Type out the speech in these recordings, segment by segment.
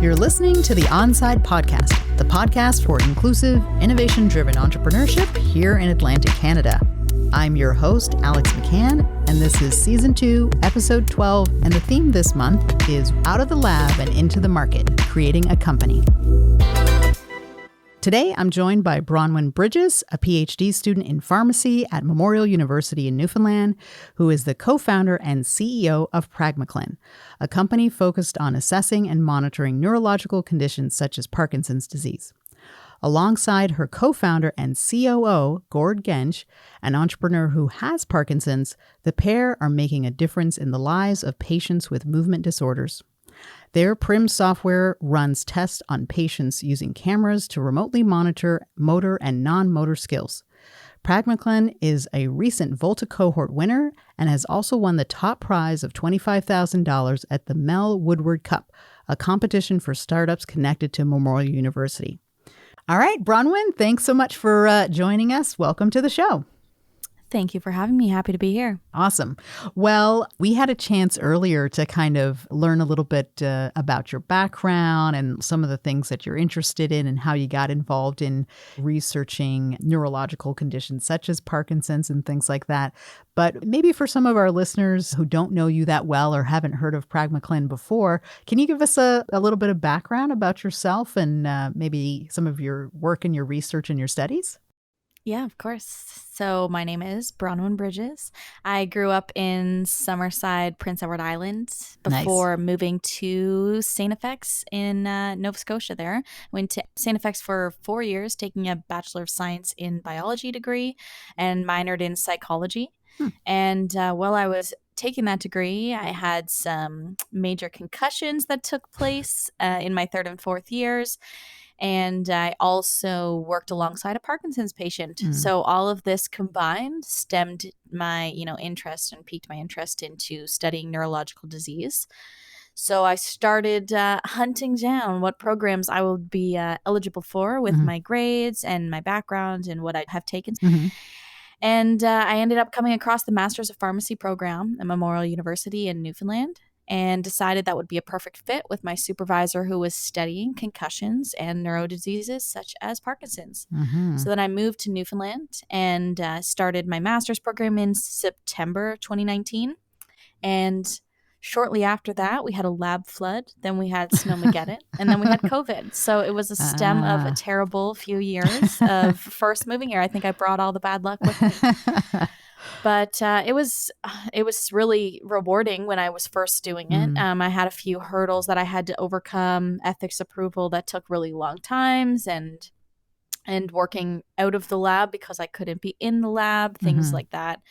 You're listening to the Onside Podcast, the podcast for inclusive, innovation-driven entrepreneurship here in Atlantic Canada. I'm your host, Alex McCann, and this is Season 2, Episode 12, and the theme this month is Out of the Lab and Into the Market, Creating a Company. Today, I'm joined by Bronwyn Bridges, a Ph.D. student in pharmacy at Memorial University in Newfoundland, who is the co-founder and CEO of PragmaClin, a company focused on assessing and monitoring neurological conditions such as Parkinson's disease. Alongside her co-founder and COO, Gord Genge, an entrepreneur who has Parkinson's, the pair are making a difference in the lives of patients with movement disorders. Their PRIM software runs tests on patients using cameras to remotely monitor motor and non-motor skills. PragmaClin is a recent Volta Cohort winner and has also won the top prize of $25,000 at the Mel Woodward Cup, a competition for startups connected to Memorial University. All right, Bronwyn, thanks so much for joining us. Welcome to the show. Thank you for having me. Happy to be here. Awesome. Well, we had a chance earlier to kind of learn a little bit about your background and some of the things that you're interested in and how you got involved in researching neurological conditions such as Parkinson's and things like that. But maybe for some of our listeners who don't know you that well or haven't heard of PragmaClin before, can you give us a little bit of background about yourself and maybe some of your work and your research and your studies? Yeah, of course. So my name is Bronwyn Bridges. I grew up in Summerside, Prince Edward Island before moving to St. FX in Nova Scotia there. Went to St. FX for 4 years, taking a Bachelor of Science in Biology degree and minored in psychology. And while I was taking that degree, I had some major concussions that took place in my third and fourth years. And I also worked alongside a Parkinson's patient. So all of this combined stemmed my, interest and piqued my interest into studying neurological disease. So I started hunting down what programs I would be eligible for with my grades and my background and what I have taken. And I ended up coming across the Master's of Pharmacy program at Memorial University in Newfoundland, and decided that would be a perfect fit with my supervisor who was studying concussions and neurodiseases such as Parkinson's. So then I moved to Newfoundland and started my master's program in September 2019. And shortly after that, we had a lab flood, then we had Snowmageddon, and then we had COVID. So it was a stem of a terrible few years of first moving here. I think I brought all the bad luck with me. But it was really rewarding when I was first doing it. I had a few hurdles that I had to overcome, ethics approval that took really long times, and working out of the lab because I couldn't be in the lab, things like that.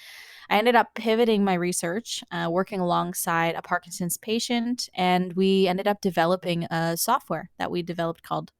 I ended up pivoting my research, working alongside a Parkinson's patient, and we ended up developing a software that we developed called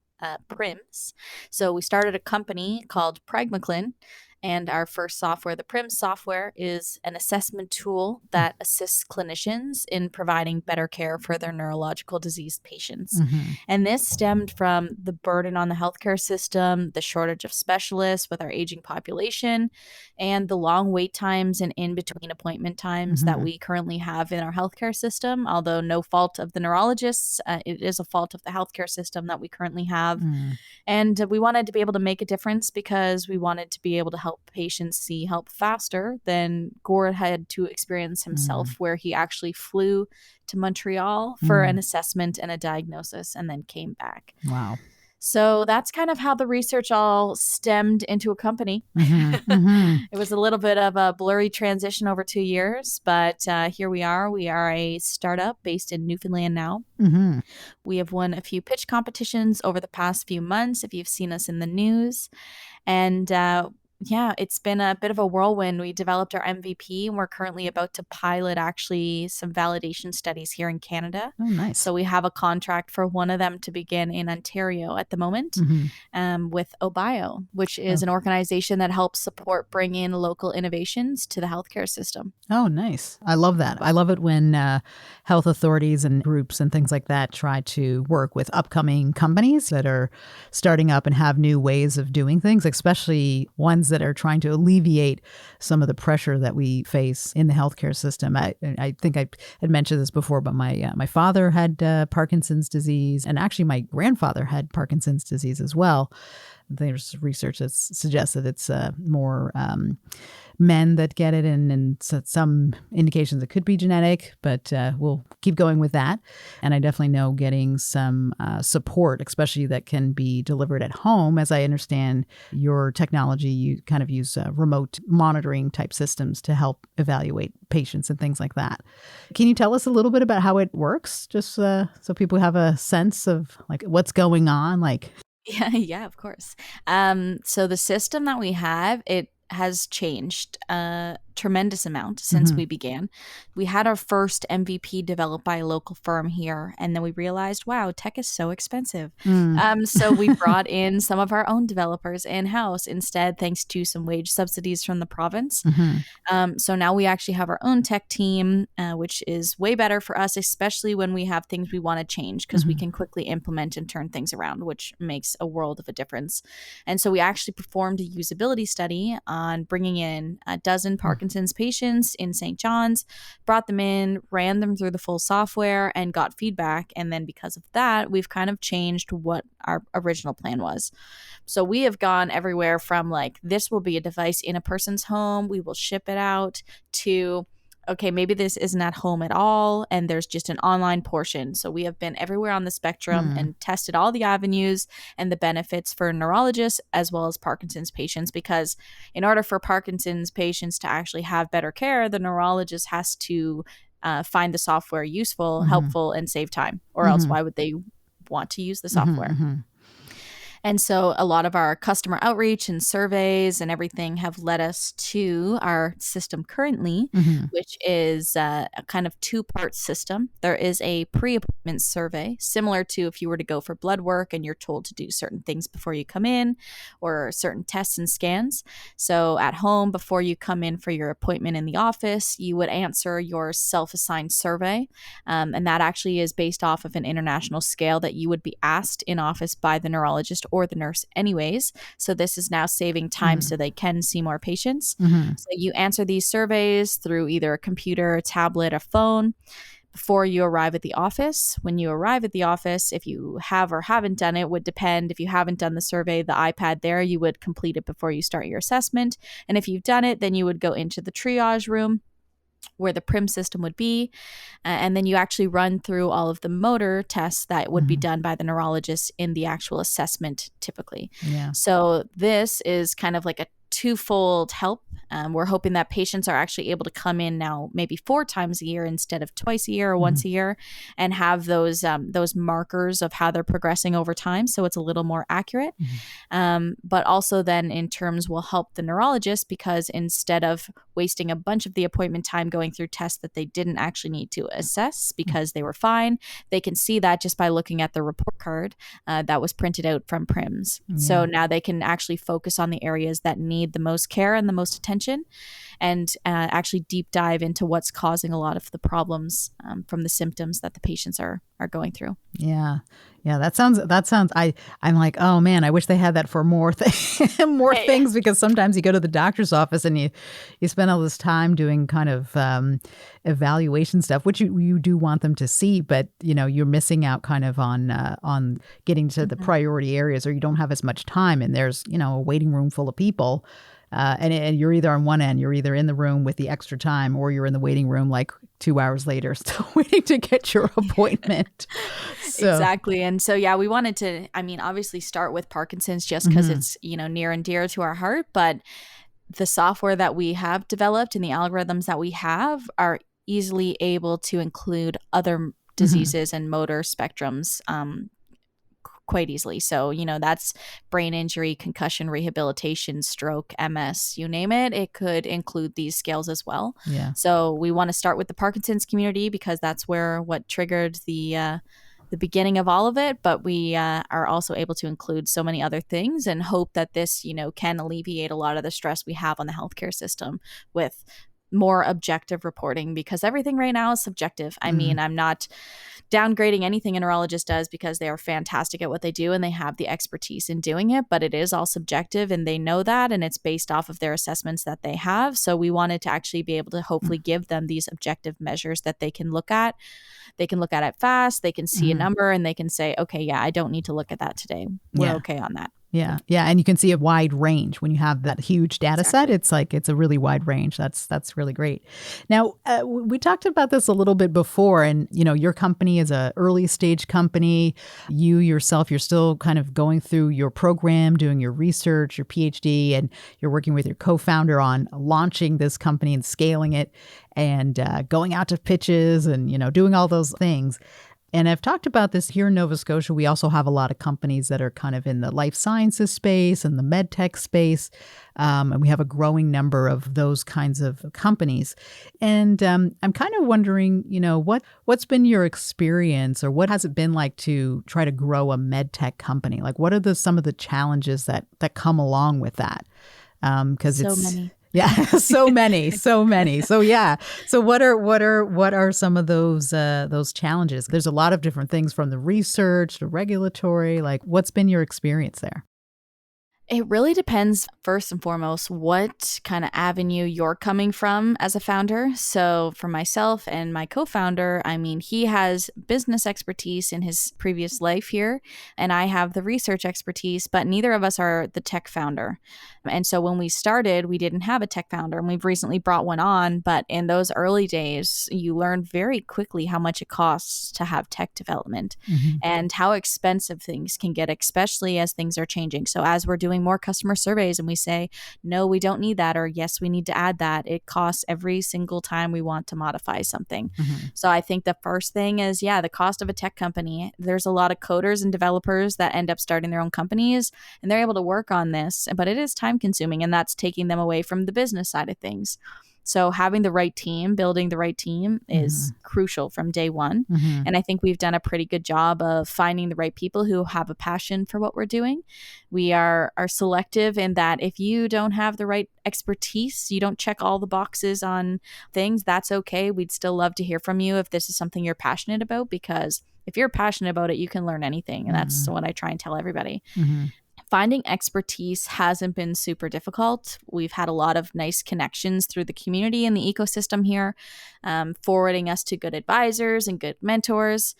PRIMS. So we started a company called PragmaClin. And our first software, the PRIMS software, is an assessment tool that assists clinicians in providing better care for their neurological disease patients. And this stemmed from the burden on the healthcare system, the shortage of specialists with our aging population, and the long wait times and in-between appointment times that we currently have in our healthcare system. Although no fault of the neurologists, it is a fault of the healthcare system that we currently have. And we wanted to be able to make a difference because we wanted to be able to help patients see help faster than Gord had to experience himself, where he actually flew to Montreal for an assessment and a diagnosis and then came back. Wow. So that's kind of how the research all stemmed into a company. It was a little bit of a blurry transition over 2 years, but here we are. We are a startup based in Newfoundland now. We have won a few pitch competitions over the past few months, if you've seen us in the news. And yeah, it's been a bit of a whirlwind. We developed our MVP, and we're currently about to pilot actually some validation studies here in Canada. Oh, nice. So we have a contract for one of them to begin in Ontario at the moment with OBIO, which is an organization that helps support bring in local innovations to the healthcare system. Oh, nice. I love that. I love it when health authorities and groups and things like that try to work with upcoming companies that are starting up and have new ways of doing things, especially ones things that are trying to alleviate some of the pressure that we face in the healthcare system. I think I had mentioned this before, but my father had Parkinson's disease, and actually my grandfather had Parkinson's disease as well. There's research that suggests that it's more men that get it, and some indications it could be genetic, but we'll keep going with that. And I definitely know getting some support, especially that can be delivered at home. As I understand your technology, you kind of use remote monitoring type systems to help evaluate patients and things like that. Can you tell us a little bit about how it works, just so people have a sense of like what's going on? Yeah, of course. So the system that we have, it has changed a tremendous amount since we began. We had our first MVP developed by a local firm here, and then we realized, wow, tech is so expensive. So we brought in some of our own developers in-house instead, thanks to some wage subsidies from the province. So now we actually have our own tech team, which is way better for us, especially when we have things we want to change, because we can quickly implement and turn things around, which makes a world of a difference. And so we actually performed a usability study on bringing in a dozen Parkinson's patients in St. John's, brought them in, ran them through the full software, and got feedback. And then because of that, we've kind of changed what our original plan was. So we have gone everywhere from like, this will be a device in a person's home, we will ship it out, to okay, maybe this isn't at home at all, and there's just an online portion. So we have been everywhere on the spectrum and tested all the avenues and the benefits for neurologists as well as Parkinson's patients, because in order for Parkinson's patients to actually have better care, the neurologist has to find the software useful, helpful, and save time, or else why would they want to use the software? And so a lot of our customer outreach and surveys and everything have led us to our system currently, which is a kind of two-part system. There is a pre-appointment survey, similar to if you were to go for blood work and you're told to do certain things before you come in, or certain tests and scans. So at home, before you come in for your appointment in the office, you would answer your self-assigned survey. And that actually is based off of an international scale that you would be asked in office by the neurologist or the nurse anyways. So this is now saving time so they can see more patients. So you answer these surveys through either a computer, a tablet, a phone before you arrive at the office. When you arrive at the office, if you have or haven't done it, would depend. If you haven't done the survey, the iPad there, you would complete it before you start your assessment. And if you've done it, then you would go into the triage room where the PRIM system would be. And then you actually run through all of the motor tests that would be done by the neurologist in the actual assessment typically. So this is kind of like a twofold help. We're hoping that patients are actually able to come in now maybe 4 times a year instead of twice a year or once a year, and have those markers of how they're progressing over time, so it's a little more accurate. But also then in terms will help the neurologist, because instead of wasting a bunch of the appointment time going through tests that they didn't actually need to assess because they were fine, they can see that just by looking at the report card that was printed out from PRIMS. So now they can actually focus on the areas that need the most care and the most attention, and actually deep dive into what's causing a lot of the problems from the symptoms that the patients are going through. Yeah. That sounds, I'm like, oh man, I wish they had that for more things, because sometimes you go to the doctor's office and you spend all this time doing kind of evaluation stuff, which you do want them to see, but you're missing out kind of on getting to the priority areas, or you don't have as much time, and there's, a waiting room full of people. And you're either on one end, you're either in the room with the extra time, or you're in the waiting room like 2 hours later, still waiting to get your appointment. Exactly. And so, we wanted to, obviously start with Parkinson's just because it's, near and dear to our heart. But the software that we have developed and the algorithms that we have are easily able to include other diseases and motor spectrums quite easily. So, that's brain injury, concussion, rehabilitation, stroke, MS, you name it. It could include these scales as well. So we want to start with the Parkinson's community, because that's what triggered the beginning of all of it. But we are also able to include so many other things, and hope that this, can alleviate a lot of the stress we have on the healthcare system with more objective reporting, because everything right now is subjective. I mean, I'm not downgrading anything a neurologist does, because they are fantastic at what they do and they have the expertise in doing it, but it is all subjective and they know that, and it's based off of their assessments that they have. So we wanted to actually be able to hopefully give them these objective measures that they can look at. They can look at it fast, they can see a number, and they can say, okay, yeah, I don't need to look at that today. We're okay on that. Yeah. Yeah. And you can see a wide range when you have that huge data set. It's like, it's a really wide range. That's really great. Now, we talked about this a little bit before, and, your company is a early stage company. You yourself, you're still kind of going through your program, doing your research, your PhD, and you're working with your co-founder on launching this company and scaling it and going out to pitches and, doing all those things. And I've talked about this here in Nova Scotia. We also have a lot of companies that are kind of in the life sciences space and the med tech space. And we have a growing number of those kinds of companies. And I'm kind of wondering, what's been your experience, or what has it been like to try to grow a med tech company? Like, what are some of the challenges that come along with that? Because so many. Yeah, so many. So yeah. So what are some of those challenges? There's a lot of different things, from the research to regulatory. Like, what's been your experience there? It really depends, first and foremost, what kind of avenue you're coming from as a founder. So for myself and my co-founder, I mean, he has business expertise in his previous life here, and I have the research expertise, but neither of us are the tech founder. And so when we started, we didn't have a tech founder, and we've recently brought one on. But in those early days, you learn very quickly how much it costs to have tech development and how expensive things can get, especially as things are changing. So as we're doing more customer surveys and we say, no, we don't need that, or yes, we need to add that, it costs every single time we want to modify something. So I think the first thing is, the cost of a tech company. There's a lot of coders and developers that end up starting their own companies, and they're able to work on this, but it is time consuming, and that's taking them away from the business side of things. So having the right team, building the right team is crucial from day one. And I think we've done a pretty good job of finding the right people who have a passion for what we're doing. We are selective in that if you don't have the right expertise, you don't check all the boxes on things, that's okay. We'd still love to hear from you if this is something you're passionate about, because if you're passionate about it, you can learn anything. And that's what I try and tell everybody. Finding expertise hasn't been super difficult. We've had a lot of nice connections through the community and the ecosystem here, forwarding us to good advisors and good mentors.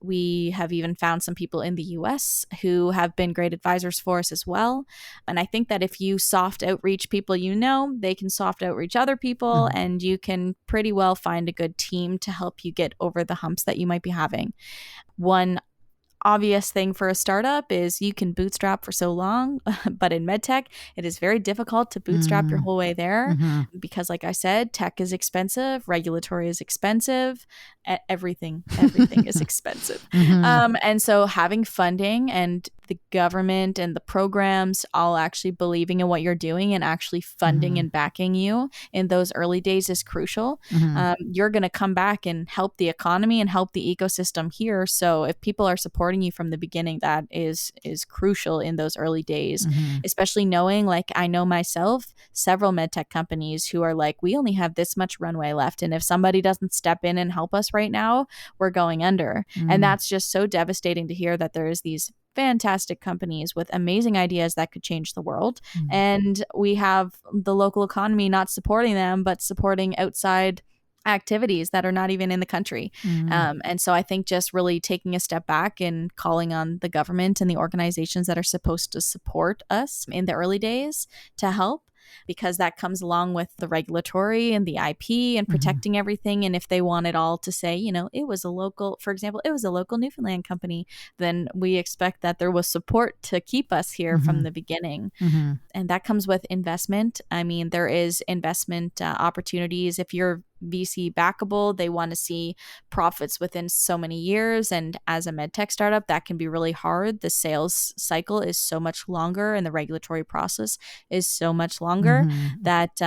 We have even found some people in the US who have been great advisors for us as well. And I think that if you soft outreach people, they can soft outreach other people, and you can pretty well find a good team to help you get over the humps that you might be having. One obvious thing for a startup is you can bootstrap for so long, but in medtech, it is very difficult to bootstrap your whole way there because, like I said, tech is expensive, regulatory is expensive, everything is expensive. And so having funding and the government and the programs all actually believing in what you're doing and actually funding and backing you in those early days is crucial. You're going to come back and help the economy and help the ecosystem here. So if people are supporting you from the beginning, that is crucial in those early days, especially knowing, like, I know myself, several medtech companies who are like, we only have this much runway left. And if somebody doesn't step in and help us right now, we're going under. And that's just so devastating to hear, that there is these fantastic companies with amazing ideas that could change the world. And we have the local economy not supporting them, but supporting outside activities that are not even in the country. And so I think just really taking a step back and calling on the government and the organizations that are supposed to support us in the early days to help, because that comes along with the regulatory and the IP and protecting everything. And if they want it all to say, it was a local, for example, it was a local Newfoundland company, then we expect that there was support to keep us here from the beginning. And that comes with investment. I mean, there is investment opportunities if you're VC backable. They want to see profits within so many years. And as a medtech startup, that can be really hard. The sales cycle is so much longer and the regulatory process is so much longer that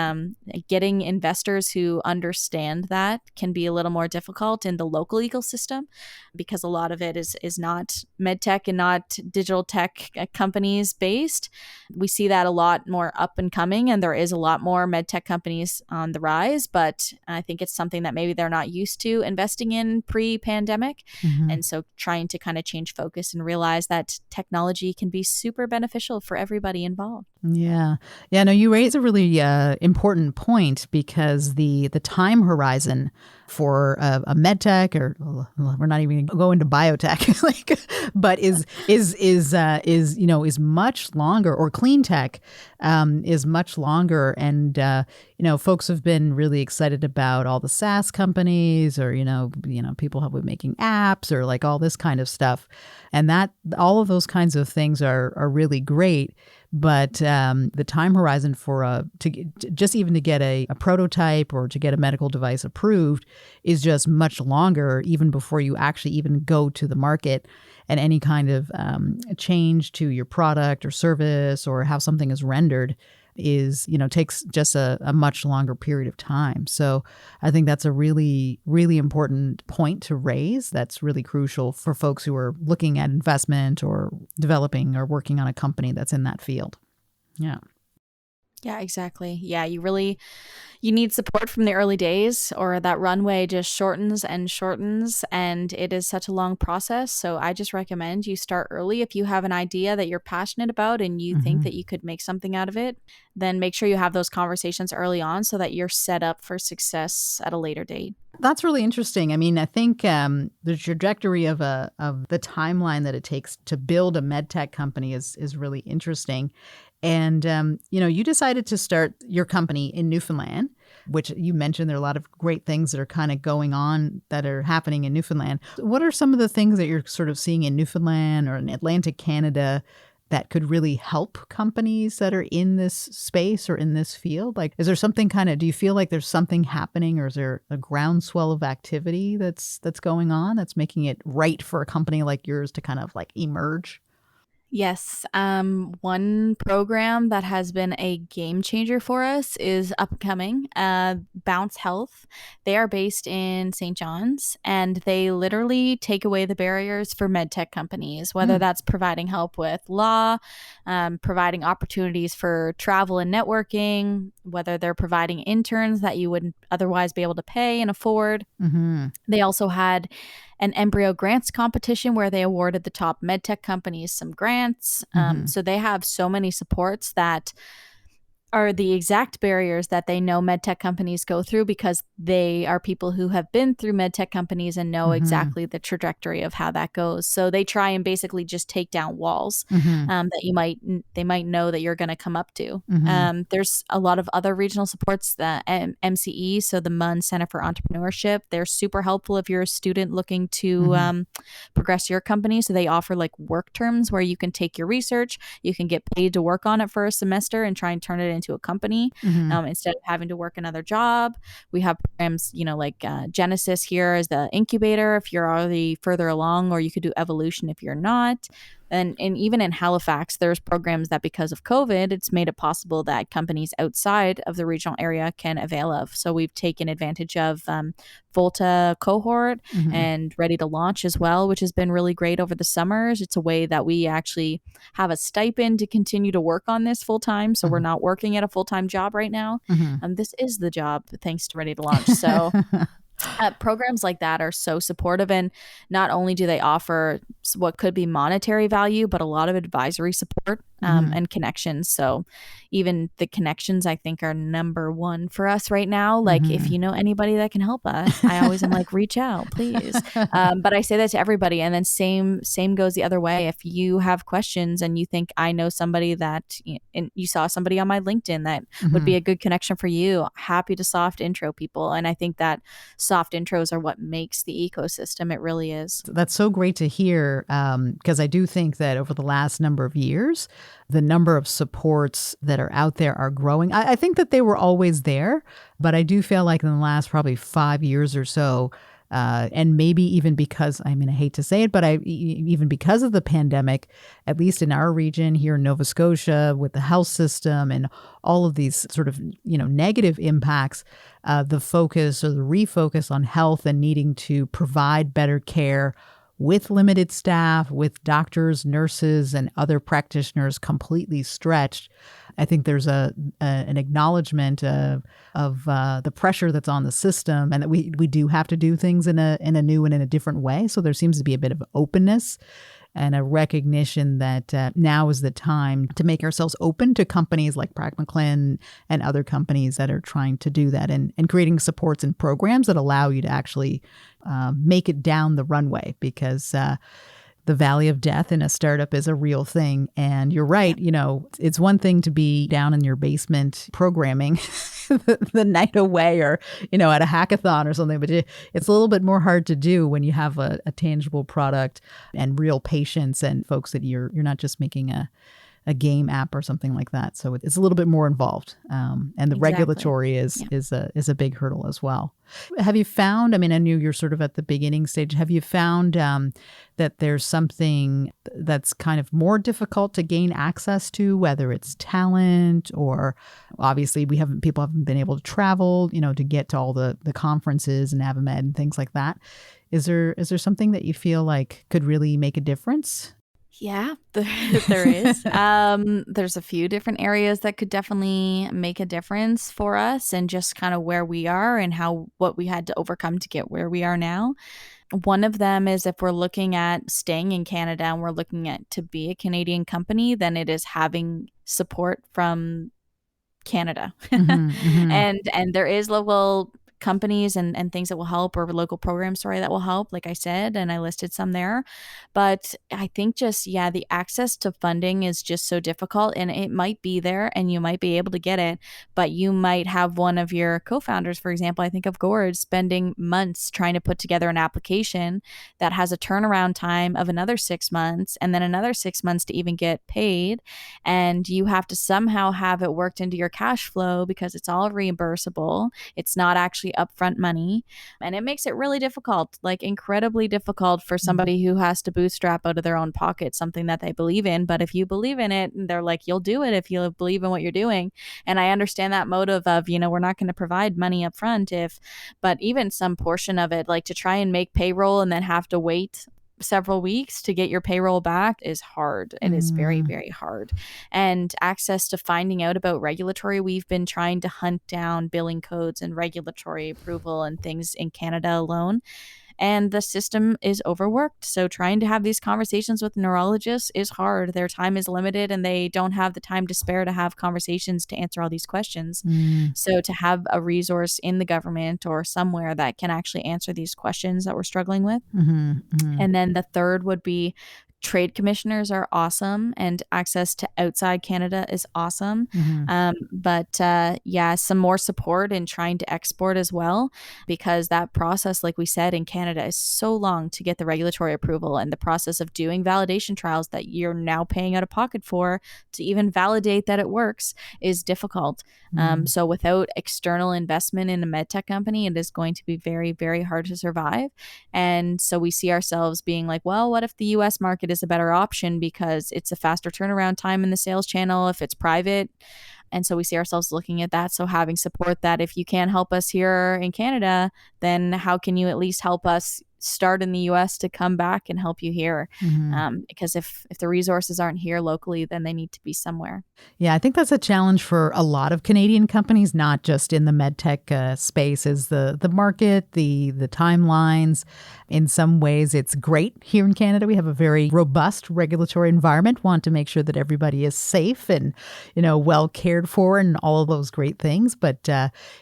getting investors who understand that can be a little more difficult in the local ecosystem, because a lot of it is not medtech and not digital tech companies based. We see that a lot more up and coming, and there is a lot more medtech companies on the rise, but I think it's something that maybe they're not used to investing in pre-pandemic. And so trying to kind of change focus and realize that technology can be super beneficial for everybody involved. Yeah. No, you raise a really important point, because the time horizon for a med tech, or we're not even going to go into biotech, but is much longer, or clean tech is much longer. And folks have been really excited about all the SaaS companies, or people have been making apps, or like all this kind of stuff, and that all of those kinds of things are really great. But the time horizon for to get a prototype or to get a medical device approved is just much longer, even before you actually even go to the market. And any kind of change to your product or service, or how something is rendered, takes just a much longer period of time. So I think that's a really, really important point to raise. That's really crucial for folks who are looking at investment or developing or working on a company that's in that field. Yeah. Yeah, exactly. Yeah, you need support from the early days, or that runway just shortens and shortens, and it is such a long process. So I just recommend you start early. If you have an idea that you're passionate about and you think that you could make something out of it, then make sure you have those conversations early on so that you're set up for success at a later date. That's really interesting. I mean, I think the trajectory of the timeline that it takes to build a medtech company is really interesting. And, you decided to start your company in Newfoundland, which you mentioned there are a lot of great things that are kind of going on that are happening in Newfoundland. What are some of the things that you're sort of seeing in Newfoundland or in Atlantic Canada that could really help companies that are in this space or in this field? Like, is there something do you feel like there's something happening, or is there a groundswell of activity that's going on that's making it right for a company like yours to kind of like emerge? Yes. One program that has been a game changer for us is upcoming, Bounce Health. They are based in St. John's, and they literally take away the barriers for medtech companies, whether that's providing help with law, providing opportunities for travel and networking, whether they're providing interns that you wouldn't otherwise be able to pay and afford. They also had an embryo grants competition where they awarded the top medtech companies some grants. So they have so many supports that are the exact barriers that they know medtech companies go through, because they are people who have been through medtech companies and know exactly the trajectory of how that goes. So they try and basically just take down walls that they might know that you're going to come up to. There's a lot of other regional supports, the MCE, so the MUN Center for Entrepreneurship. They're super helpful if you're a student looking to progress your company. So they offer like work terms where you can take your research, you can get paid to work on it for a semester and try and turn it into a company instead of having to work another job. We have programs, like Genesis here is the incubator if you're already further along, or you could do Evolution if you're not. And even in Halifax, there's programs that because of COVID, it's made it possible that companies outside of the regional area can avail of. So we've taken advantage of Volta Cohort and Ready to Launch as well, which has been really great over the summers. It's a way that we actually have a stipend to continue to work on this full time. So we're not working at a full-time job right now. This is the job thanks to Ready to Launch. So programs like that are so supportive, and not only do they offer what could be monetary value, but a lot of advisory support and connections. So even the connections, I think, are number one for us right now. Like if you know anybody that can help us, I always am like, reach out, please. But I say that to everybody. And then same goes the other way. If you have questions and you think I know somebody that, and you saw somebody on my LinkedIn that would be a good connection for you, happy to soft intro people. And I think that soft intros are what makes the ecosystem. It really is. That's so great to hear, because I do think that over the last number of years, the number of supports that are out there are growing. I think that they were always there, but I do feel like in the last probably 5 years or so, and maybe even because, I hate to say it, but even because of the pandemic, at least in our region here in Nova Scotia with the health system and all of these sort of, negative impacts, the focus or the refocus on health and needing to provide better care with limited staff, with doctors, nurses, and other practitioners completely stretched. I think there's an acknowledgement of the pressure that's on the system, and that we do have to do things in a new and in a different way. So there seems to be a bit of openness and a recognition that now is the time to make ourselves open to companies like PragmaClin and other companies that are trying to do that, and creating supports and programs that allow you to actually make it down the runway, because the valley of death in a startup is a real thing. And you're right, it's one thing to be down in your basement programming the night away, or, at a hackathon or something, but it's a little bit more hard to do when you have a tangible product and real patients and folks that you're not just making a game app or something like that. So it's a little bit more involved. And the regulatory is a big hurdle as well. Have you found, I know you're sort of at the beginning stage, have you found that there's something that's kind of more difficult to gain access to, whether it's talent or obviously people haven't been able to travel, to get to all the conferences and AVMED and things like that. Is there something that you feel like could really make a difference? Yeah, there is. There's a few different areas that could definitely make a difference for us, and just kind of where we are and what we had to overcome to get where we are now. One of them is if we're looking at staying in Canada and we're looking at to be a Canadian company, then it is having support from Canada. And there is local companies and things that will help, or local programs, that will help, like I said, and I listed some there. But I think just, the access to funding is just so difficult, and it might be there and you might be able to get it, but you might have one of your co-founders, for example, I think of Gord, spending months trying to put together an application that has a turnaround time of another 6 months, and then another 6 months to even get paid. And you have to somehow have it worked into your cash flow, because it's all reimbursable. It's not actually upfront money, and it makes it really difficult, like incredibly difficult for somebody who has to bootstrap out of their own pocket something that they believe in. But if you believe in it, they're like, you'll do it if you believe in what you're doing. And I understand that motive of, we're not going to provide money up front, but even some portion of it, like to try and make payroll and then have to wait several weeks to get your payroll back is hard. It is very, very hard. And access to finding out about regulatory, we've been trying to hunt down billing codes and regulatory approval and things in Canada alone. And the system is overworked. So trying to have these conversations with neurologists is hard. Their time is limited, and they don't have the time to spare to have conversations to answer all these questions. So to have a resource in the government or somewhere that can actually answer these questions that we're struggling with. And then the third would be trade commissioners are awesome, and access to outside Canada is awesome. But some more support in trying to export as well, because that process, like we said, in Canada is so long to get the regulatory approval, and the process of doing validation trials that you're now paying out of pocket for to even validate that it works is difficult. So without external investment in a medtech company, it is going to be very, very hard to survive. And so we see ourselves being like, well, what if the US market is a better option, because it's a faster turnaround time in the sales channel if it's private. And so we see ourselves looking at that. So having support that if you can't help us here in Canada, then how can you at least help us start in the US to come back and help you here? Because if the resources aren't here locally, then they need to be somewhere. Yeah, I think that's a challenge for a lot of Canadian companies, not just in the medtech space, is the market, the timelines. In some ways, it's great here in Canada. We have a very robust regulatory environment, want to make sure that everybody is safe and, well cared for and all of those great things. But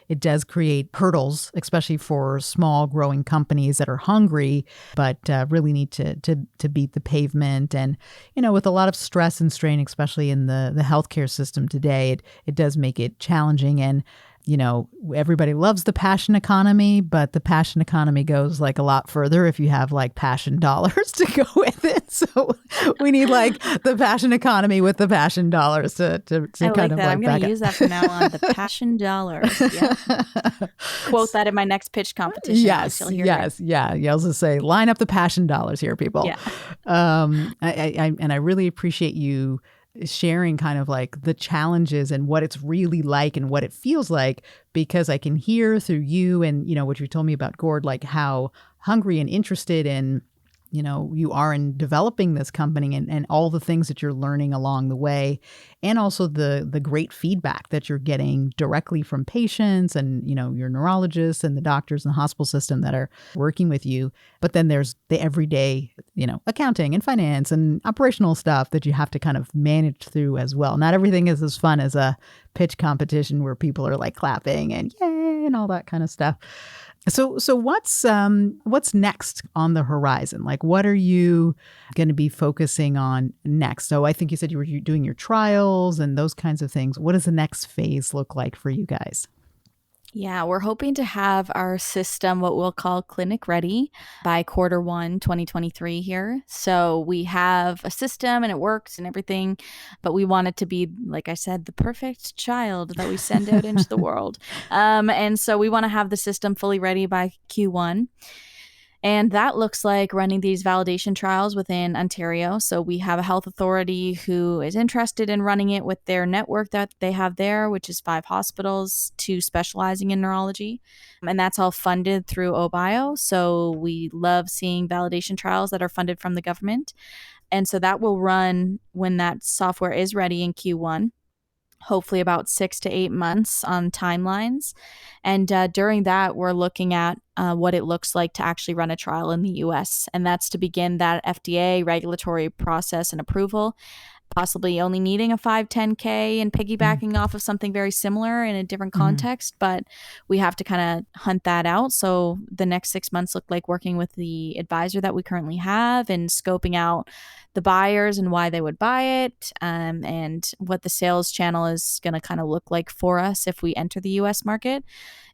it does create hurdles, especially for small growing companies that are hungry, but really need to beat the pavement. And, with a lot of stress and strain, especially in the healthcare system today, it does make it challenging. And everybody loves the passion economy, but the passion economy goes like a lot further if you have like passion dollars to go with it. So we need like the passion economy with the passion dollars to I kind like of that. like I'm going to use that from now on. The passion dollars. Yeah. Quote that in my next pitch competition. Yes. Yeah. You also say, line up the passion dollars here, people. Yeah. I really appreciate you sharing kind of like the challenges and what it's really like and what it feels like, because I can hear through you and, what you told me about Gord, like how hungry and interested in, you are in developing this company and all the things that you're learning along the way. And also the great feedback that you're getting directly from patients and, your neurologists and the doctors in the hospital system that are working with you. But then there's the everyday, accounting and finance and operational stuff that you have to kind of manage through as well. Not everything is as fun as a pitch competition where people are like clapping and yay and all that kind of stuff. So what's next on the horizon? Like, what are you going to be focusing on next? So I think you said you were doing your trials and those kinds of things. What does the next phase look like for you guys? Yeah, we're hoping to have our system, what we'll call clinic ready, by Q1 2023 here. So we have a system and it works and everything, but we want it to be, like I said, the perfect child that we send out into the world. And so we want to have the system fully ready by Q1. And that looks like running these validation trials within Ontario. So we have a health authority who is interested in running it with their network that they have there, which is 5 hospitals, 2 specializing in neurology. And that's all funded through OBIO. So we love seeing validation trials that are funded from the government. And so that will run when that software is ready in Q1. Hopefully about 6 to 8 months on timelines. And during that, we're looking at what it looks like to actually run a trial in the US. And that's to begin that FDA regulatory process and approval, possibly only needing a 510K and piggybacking off of something very similar in a different context. But we have to kind of hunt that out. So the next 6 months look like working with the advisor that we currently have and scoping out the buyers and why they would buy it, and what the sales channel is going to kind of look like for us if we enter the US market.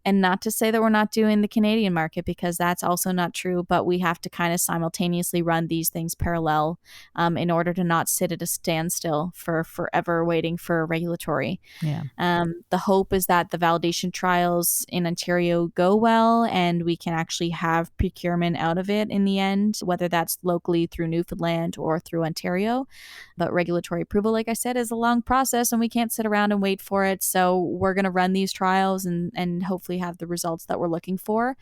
And not to say that we're not doing the Canadian market, because that's also not true, but we have to kind of simultaneously run these things parallel in order to not sit at a standstill for forever waiting for regulatory. Yeah. The hope is that the validation trials in Ontario go well and we can actually have procurement out of it in the end, whether that's locally through Newfoundland or through Ontario. But regulatory approval, like I said, is a long process and we can't sit around and wait for it. So we're going to run these trials and hopefully have the results that we're looking for.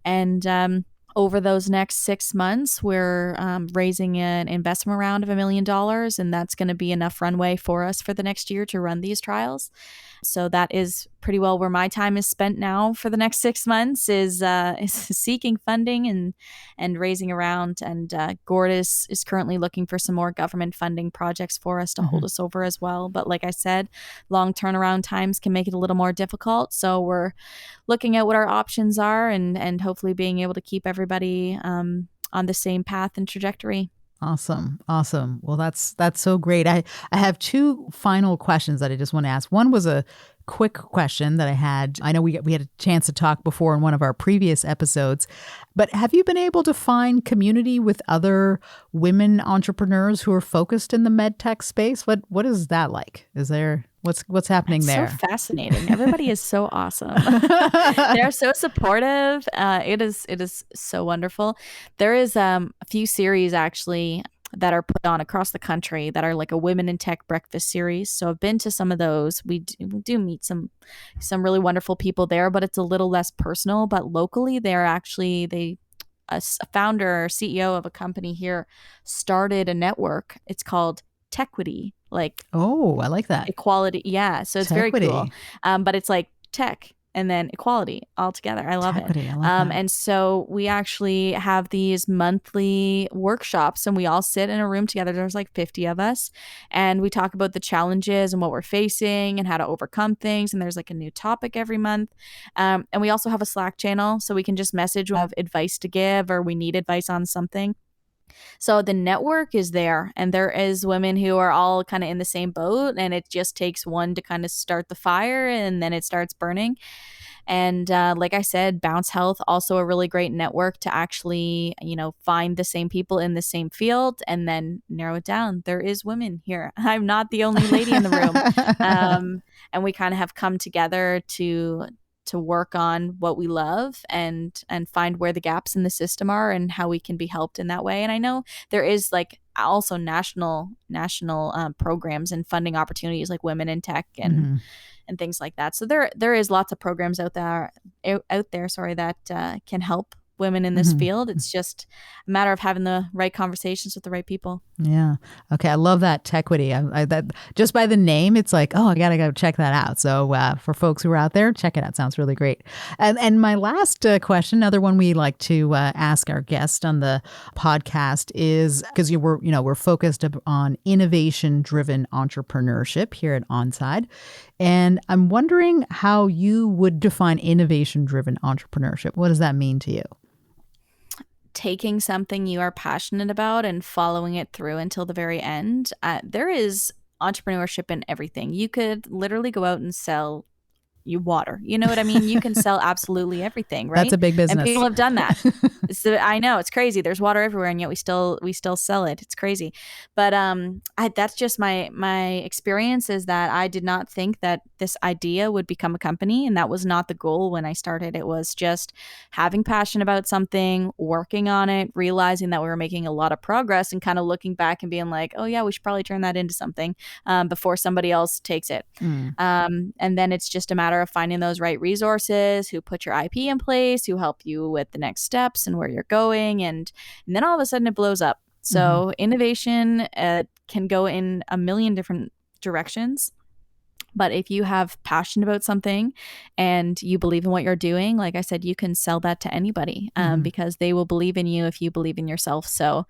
And over those next 6 months, we're raising an investment round of $1 million, and that's going to be enough runway for us for the next year to run these trials. So that is pretty well where my time is spent now for the next 6 months is seeking funding and raising around. And Gord is currently looking for some more government funding projects for us to hold us over as well. But like I said, long turnaround times can make it a little more difficult. So we're looking at what our options are and hopefully being able to keep everybody on the same path and trajectory. Awesome. Well, that's so great. I have 2 final questions that I just want to ask. One was a quick question that I had. I know we had a chance to talk before in one of our previous episodes, but have you been able to find community with other women entrepreneurs who are focused in the med tech space? What is that like? Is there what's happening there? So fascinating. Everybody is so awesome. They're so supportive. It is so wonderful. There is a few series actually that are put on across the country that are like a women in tech breakfast series. So I've been to some of those. We do meet some really wonderful people there, but it's a little less personal. But locally, a founder or CEO of a company here started a network. It's called Tequity. Oh, I like that. Equality. Yeah. So it's very cool. But it's like tech and then equality all together. I love it. I love that. And so we actually have these monthly workshops and we all sit in a room together. There's like 50 of us and we talk about the challenges and what we're facing and how to overcome things. And there's like a new topic every month. And we also have a Slack channel so we can just message when we have advice to give or we need advice on something. So the network is there, and there is women who are all kind of in the same boat, and it just takes one to kind of start the fire, and then it starts burning. And like I said, Bounce Health, also a really great network to actually, find the same people in the same field and then narrow it down. There is women here. I'm not the only lady in the room. And we kind of have come together to work on what we love and find where the gaps in the system are and how we can be helped in that way. And I know there is like also national programs and funding opportunities like Women in Tech and things like that. So there is lots of programs out there that can help women in this field. It's just a matter of having the right conversations with the right people. Yeah. Okay. I love that Tequity. That just by the name, it's like, oh, I gotta go check that out. So for folks who are out there, check it out. Sounds really great. And my last question, another one we like to ask our guest on the podcast is because we're focused on innovation-driven entrepreneurship here at Onside, and I'm wondering how you would define innovation-driven entrepreneurship. What does that mean to you? Taking something you are passionate about and following it through until the very end. There is entrepreneurship in everything. You could literally go out and sell you water. You know what I mean? You can sell absolutely everything, right? That's a big business. And people have done that. So I know it's crazy. There's water everywhere, and yet we still sell it. It's crazy. But that's just my experience is that I did not think that this idea would become a company, and that was not the goal when I started. It was just having passion about something, working on it, realizing that we were making a lot of progress, and kind of looking back and being like, oh yeah, we should probably turn that into something before somebody else takes it. And then it's just a matter of finding those right resources, who put your IP in place, who help you with the next steps and where you're going. And then all of a sudden it blows up. So innovation can go in a million different directions. But if you have passion about something and you believe in what you're doing, like I said, you can sell that to anybody because they will believe in you if you believe in yourself. So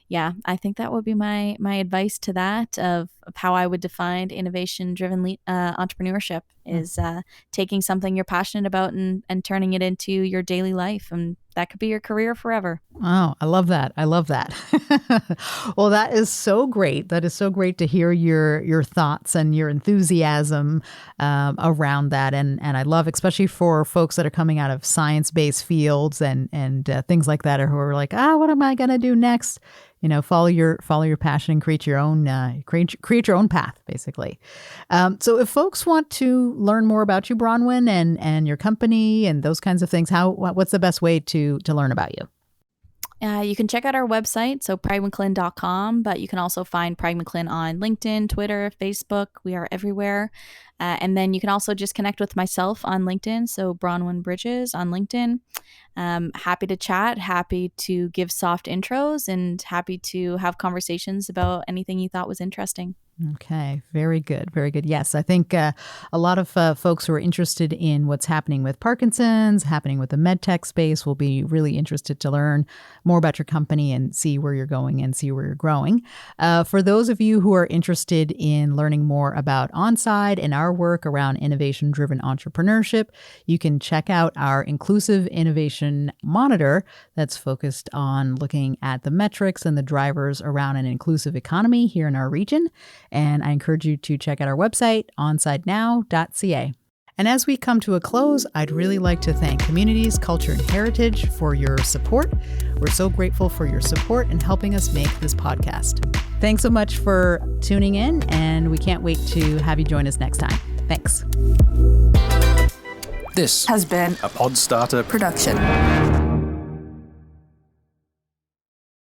yeah, I think that would be my advice to that of how I would define innovation-driven entrepreneurship is taking something you're passionate about and turning it into your daily life. And that could be your career forever. Oh, I love that. I love that. Well, that is so great. That is so great to hear your thoughts and your enthusiasm around that. And I love, especially for folks that are coming out of science-based fields and things like that, or who are like, what am I going to do next? Follow your passion and create your own path, basically. So if folks want to learn more about you, Bronwyn, and your company and those kinds of things, what's the best way to learn about you? You can check out our website, so PragmaClin.com, but you can also find PragmaClin on LinkedIn, Twitter, Facebook. We are everywhere. And then you can also just connect with myself on LinkedIn, so Bronwyn Bridges on LinkedIn. Happy to chat, happy to give soft intros, and happy to have conversations about anything you thought was interesting. Okay. Very good. Very good. Yes. I think a lot of folks who are interested in what's happening with Parkinson's, happening with the medtech space will be really interested to learn more about your company and see where you're going and see where you're growing. For those of you who are interested in learning more about Onside and our work around innovation-driven entrepreneurship, you can check out our Inclusive Innovation Monitor that's focused on looking at the metrics and the drivers around an inclusive economy here in our region. And I encourage you to check out our website, onsidenow.ca. And as we come to a close, I'd really like to thank Communities, Culture, and Heritage for your support. We're so grateful for your support in helping us make this podcast. Thanks so much for tuning in, and we can't wait to have you join us next time. Thanks. This has been a Podstarter production.